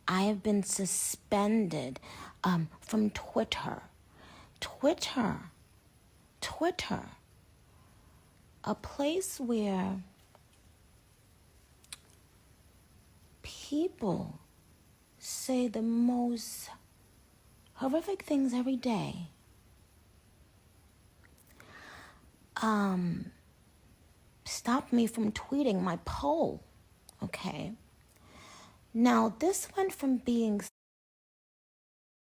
I have been suspended from Twitter. Twitter. A place where people say the most horrific things every day. Stopped me from tweeting my poll, okay? Now, this went from being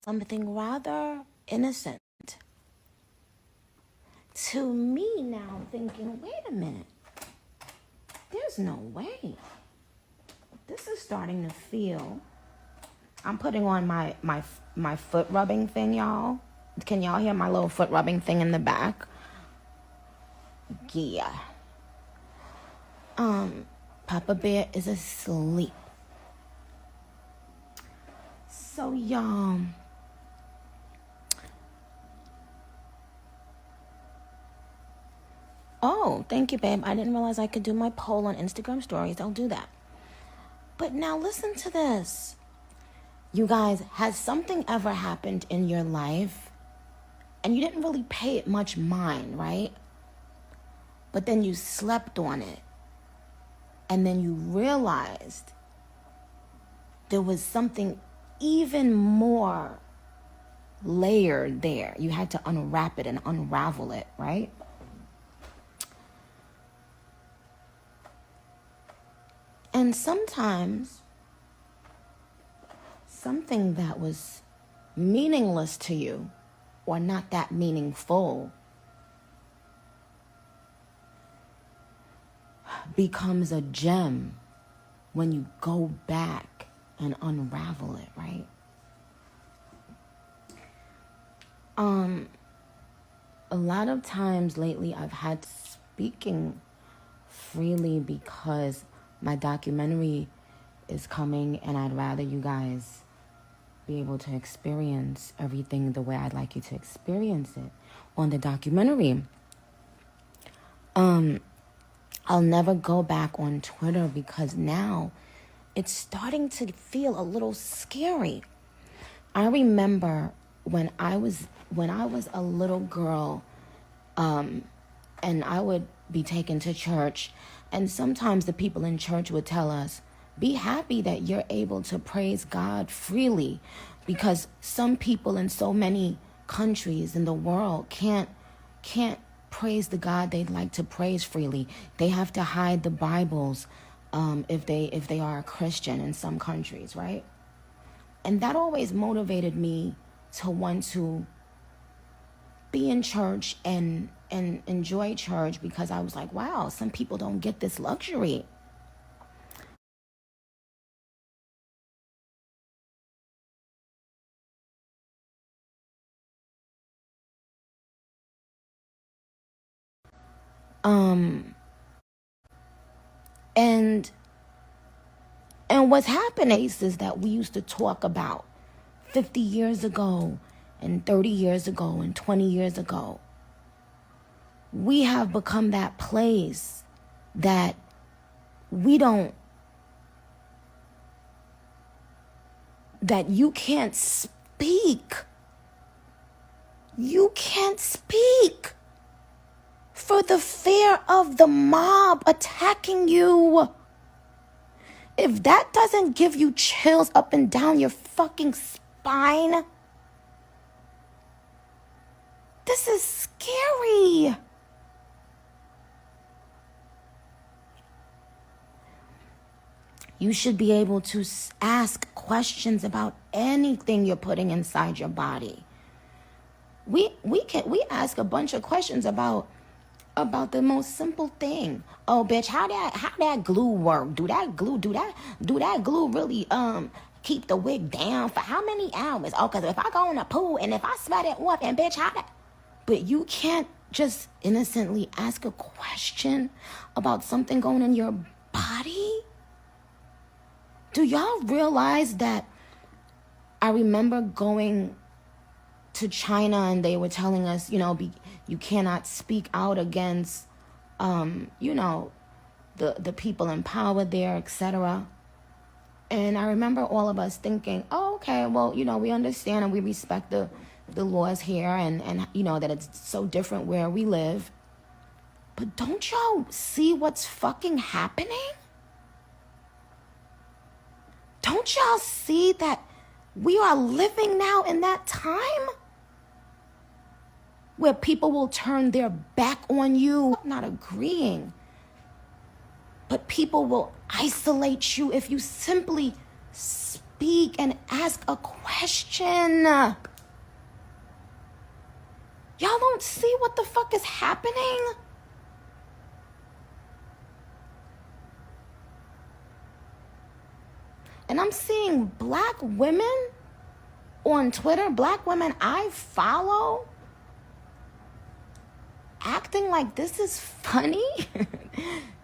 something rather innocent to me now thinking, wait a minute, there's no way. This is starting to feel, I'm putting on my foot rubbing thing, y'all. Can y'all hear my little foot rubbing thing in the back? Yeah. Papa Bear is asleep. So, y'all, oh, thank you, babe. I didn't realize I could do my poll on Instagram stories. I'll do that. But now listen to this. You guys, has something ever happened in your life and you didn't really pay it much mind, right? But then you slept on it. And then you realized there was something even more layered there. You had to unwrap it and unravel it, right? And sometimes something that was meaningless to you or not that meaningful becomes a gem when you go back and unravel it, right? A lot of times lately I've had speaking freely because my documentary is coming and I'd rather you guys be able to experience everything the way I'd like you to experience it on the documentary. I'll never go back on Twitter because now it's starting to feel a little scary. I remember when I was a little girl, and I would be taken to church, and sometimes the people in church would tell us, be happy that you're able to praise God freely, because some people in so many countries in the world can't praise the God they'd like to praise freely. They have to hide the Bibles if they are a Christian in some countries, right? And that always motivated me to want to be in church and enjoy church, because I was like, wow, some people don't get this luxury. And what's happening is that we used to talk about 50 years ago and 30 years ago and 20 years ago. We have become that place that that you can't speak. You can't speak for the fear of the mob attacking you. If that doesn't give you chills up and down your fucking spine, this is scary. You should be able to ask questions about anything you're putting inside your body. We ask a bunch of questions about the most simple thing. Oh, bitch, how that glue work? Do that glue really keep the wig down for how many hours? Oh, because if I go in the pool and if I sweat it off, and bitch, how that? But you can't just innocently ask a question about something going in your body. Do y'all realize that I remember going to China and they were telling us, you cannot speak out against, the people in power there, etc. And I remember all of us thinking, oh, okay, well, we understand and we respect the laws here and that it's so different where we live. But don't y'all see what's fucking happening? Don't y'all see that we are living now in that time where people will turn their back on you, not agreeing, but people will isolate you if you simply speak and ask a question. Y'all don't see what the fuck is happening? And I'm seeing black women on Twitter, black women I follow, acting like this is funny.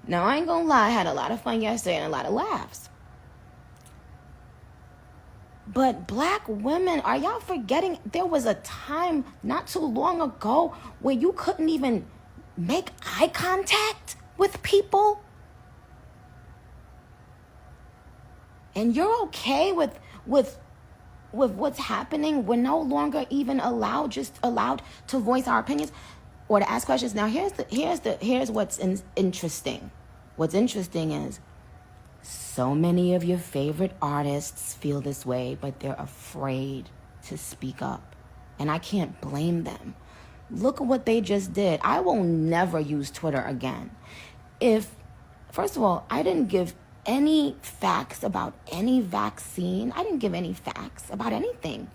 Now, I ain't gonna lie, I had a lot of fun yesterday and a lot of laughs. But black women, are y'all forgetting there was a time not too long ago where you couldn't even make eye contact with people? And you're okay with what's happening? We're no longer even allowed to voice our opinions or to ask questions. Now, here's what's interesting. What's interesting is so many of your favorite artists feel this way, but they're afraid to speak up. And I can't blame them. Look at what they just did. I will never use Twitter again. First of all, I didn't give any facts about any vaccine. I didn't give any facts about anything.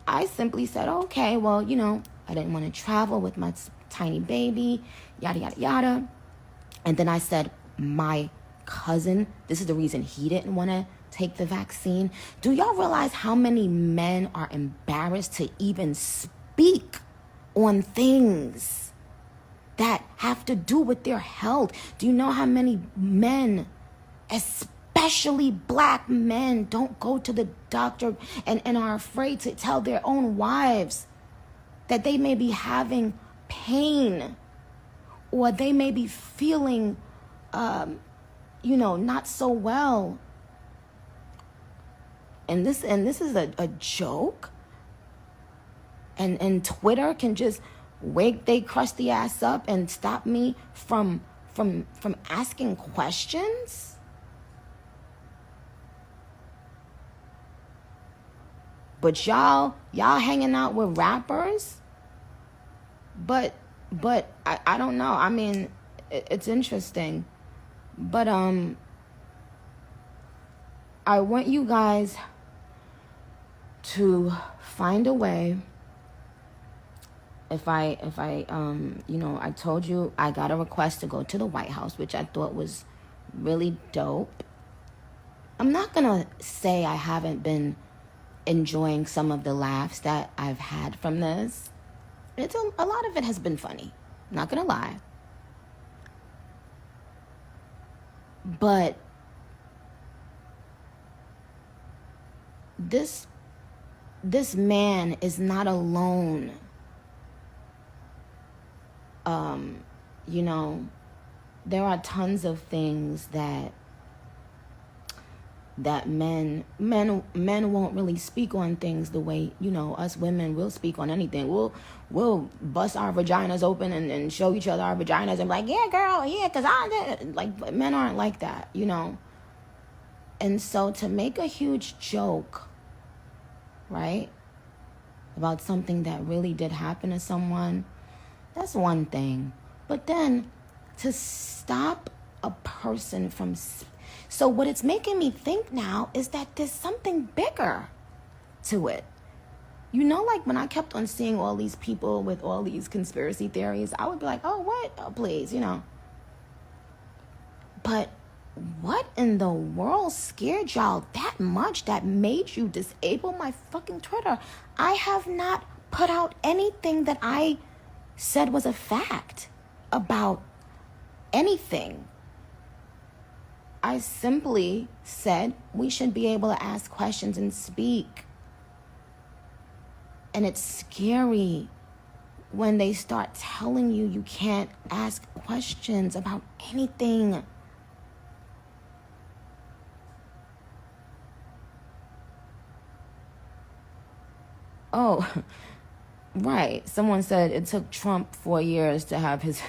I simply said, okay, well, I didn't want to travel with my tiny baby, yada, yada, yada. And then I said, my cousin, this is the reason he didn't want to take the vaccine. Do y'all realize how many men are embarrassed to even speak on things that have to do with their health? Do you know how many men, especially black men, don't go to the doctor and are afraid to tell their own wives that they may be having pain or they may be feeling, not so well? And this is a joke? And Twitter can just wake they crusty ass up and stop me from asking questions? But y'all hanging out with rappers? But I don't know. I mean, it's interesting. But I want you guys to find a way. If I I told you I got a request to go to the White House, which I thought was really dope. I'm not gonna say I haven't been enjoying some of the laughs that I've had from this. It's a lot of it has been funny. I'm not gonna lie. But this man is not alone. There are tons of things that men won't really speak on things the way, us women will speak on anything. We'll bust our vaginas open and show each other our vaginas and be like, yeah, girl, yeah, because I did. Like, men aren't like that, And so to make a huge joke, right, about something that really did happen to someone, that's one thing. But then to stop a person from... So what it's making me think now is that there's something bigger to it. Like when I kept on seeing all these people with all these conspiracy theories, I would be like, oh, what? Oh, please, But what in the world scared y'all that much that made you disable my fucking Twitter? I have not put out anything that I said was a fact about anything. I simply said we should be able to ask questions and speak. And it's scary when they start telling you can't ask questions about anything. Oh, right. Someone said it took Trump 4 years to have his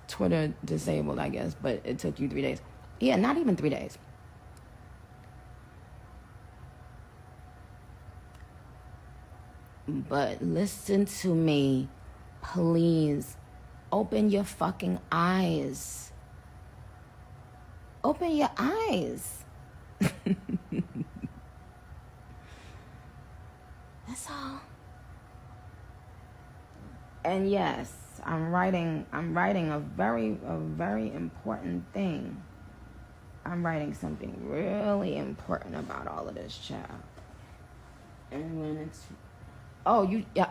Twitter disabled, I guess, but it took you 3 days. Yeah, not even 3 days. But listen to me, please. Open your fucking eyes. Open your eyes. That's all. And yes, I'm writing a very important thing. I'm writing something really important about all of this, child. And when it's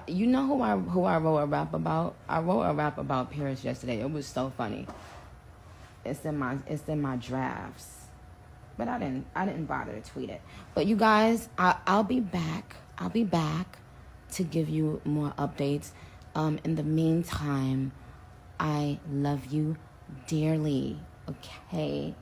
you know who I wrote a rap about? I wrote a rap about Paris yesterday. It was so funny. It's in my drafts. But I didn't bother to tweet it. But you guys, I'll be back. I'll be back to give you more updates. In the meantime, I love you dearly. Okay.